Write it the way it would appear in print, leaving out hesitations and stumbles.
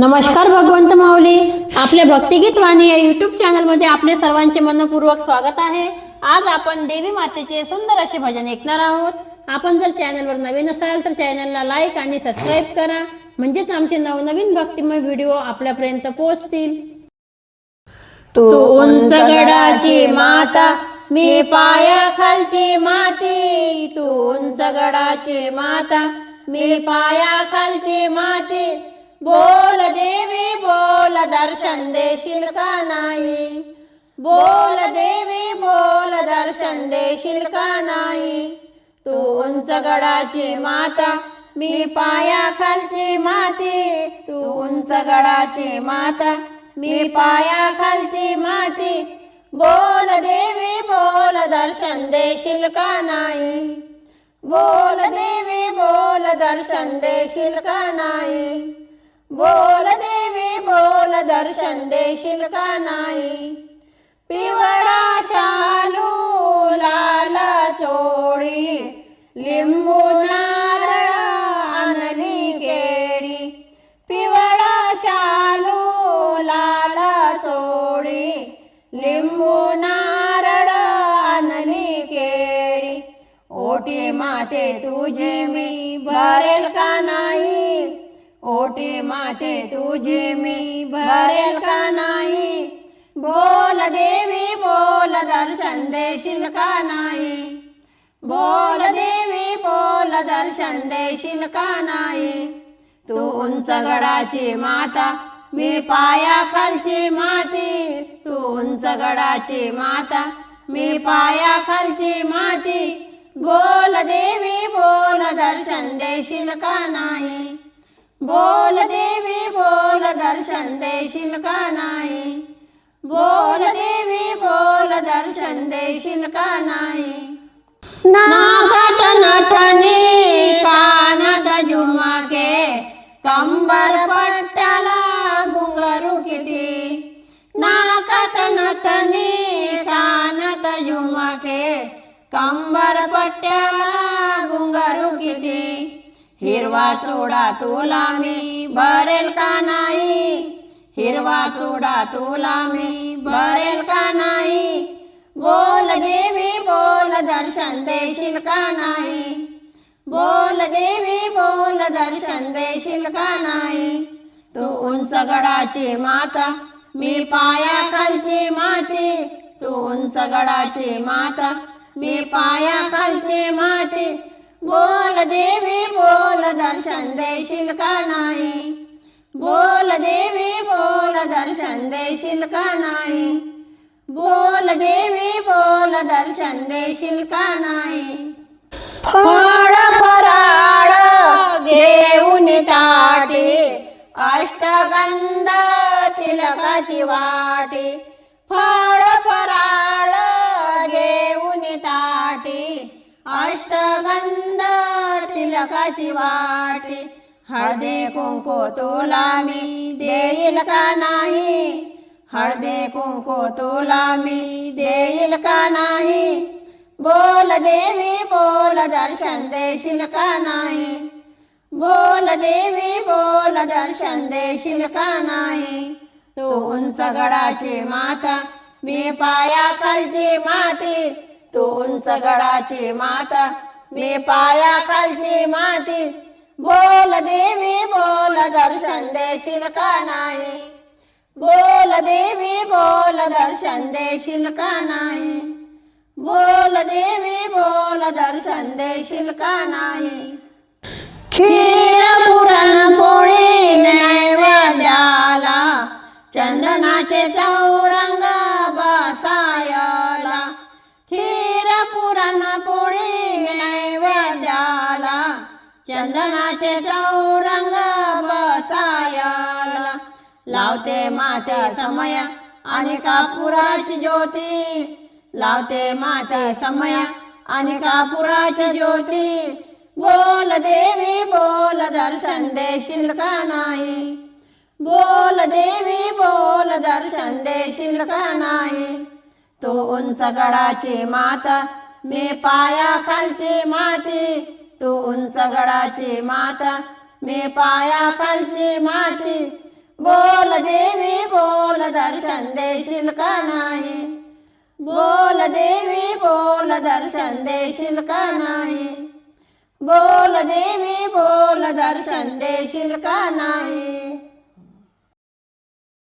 नमस्कार भगवंत माऊली, आपल्या भक्तिगीत वाणी या यूट्यूब चॅनलमध्ये आपले सर्वांचे मनपूर्वक स्वागत आहे। आज आपण देवी मातेचे सुंदर असे भजन ऐकणार आहोत। आपण जर चॅनलवर नवीन असाल तर चॅनलला लाईक आणि सबस्क्राईब करा, म्हणजेच आमचे नवनवीन भक्तिमय व्हिडिओ आपल्यापर्यंत पोहोचतील। तू उंच गडाची माता, मी पायाखालची माती। तू उंच गडाची माता, मी पायाखालची माती। बोल देवी बोल, दर्शन देशील का नाही? बोल देवी बोल, दर्शन देशील का नाही? तू उंच गडाची माता, मी पायाखालची माती। तू उंच गडाची माता, मी पायाखालची माती। बोल देवी बोल, दर्शन देशील का नाही? बोल देवी बोल, दर्शन देशील का नाही? बोल देवी बोल, दर्शन देशील का नाही? पिवळा शालू लाल चोळी, लिंबू नारळ आणली केळी। पिवळा शालू लाल चोळी, लिंबू नारळ आणली केळी। ओटी माते तुझे मी भरेल का नाही? ओटी माते तुझे मी भरेल का नाही? बोल देवी बोल, दर्शन देशील का नाही? बोल देवी बोल, दर्शन देशील का नाही? तू उंच गडाची माता, मी पायाखालची माती। तू उंच गडाची माता, मी पायाखालची माती। बोल देवी बोल, दर्शन देशील का नाही? बोल देवी बोल, दर्शन देशील का नाही? बोल देवी बोल, दर्शन देशील का नाही? नागात नथनी, कानात झुमके, कंबर पट्ट्याला घुंगरू किती। नाकात नथनी, कानात झुमके, कंबर पट्ट्याला घुंगरू किती। हिरवा चुडा तुला मी भरेल का नाही? हिरवा चुडा तुला मी भरेल का नाही? बोल देवी बोल, दर्शन देशील का नाही? बोल देवी बोल, दर्शन देशील का नाही? तू उंच गडाची माता, मी पायाखालची माती। तू उंच गडाची माता, मी पायाखालची माती। बोल देवी बोल, दर्शन देशील का नाही? बोल देवी बोल, दर्शन देशील का नाही? बोल देवी बोल, दर्शन देशील का नाही? फळ फराळ घेऊन ताटी, अष्टगंध तिलकाची वाटी। फळ फराळ घेऊन ताटी, अष्टगंध तिलकाची वाटी। हळदी कुंकू तुला मी देईल का नाही? हळदी कुंकू तुला मी देईल का नाही? बोल देवी बोल, दर्शन देशील का नाही? बोल देवी बोल, दर्शन देशील का नाही? तू उंच गडाची माता, मी पायाखालची माती। तू उंच गडाची माता, मी पायाखालची माती। बोल देवी बोल, दर्शन देशील का नाही? बोल देवी बोल, दर्शन देशील का नाही? बोल देवी बोल, दर्शन देशील का नाही? खीर पुरण पोळी नैवेद्याला, चंदनाचे चौरंग बसायला। खीर पुरण पोळी नैवेद्याला, चंदनाचे चौरंग बसायला। लावते माते समय आणि कापुराची ज्योती। लावते माते समय आणि कापुराची ज्योती। बोल देवी बोल, दर्शन देशील का नाही? बोल देवी बोल, दर्शन देशील का नाही? तू उंच गडाची माता, मी पायाखालची माती। तू उंच गडाची माता, मी पायाखालची माती। बोल देवी बोल दर्शन देशील का नाही, बोल देवी बोल दर्शन देशील का नाही, बोल देवी बोल दर्शन देशील का नाही।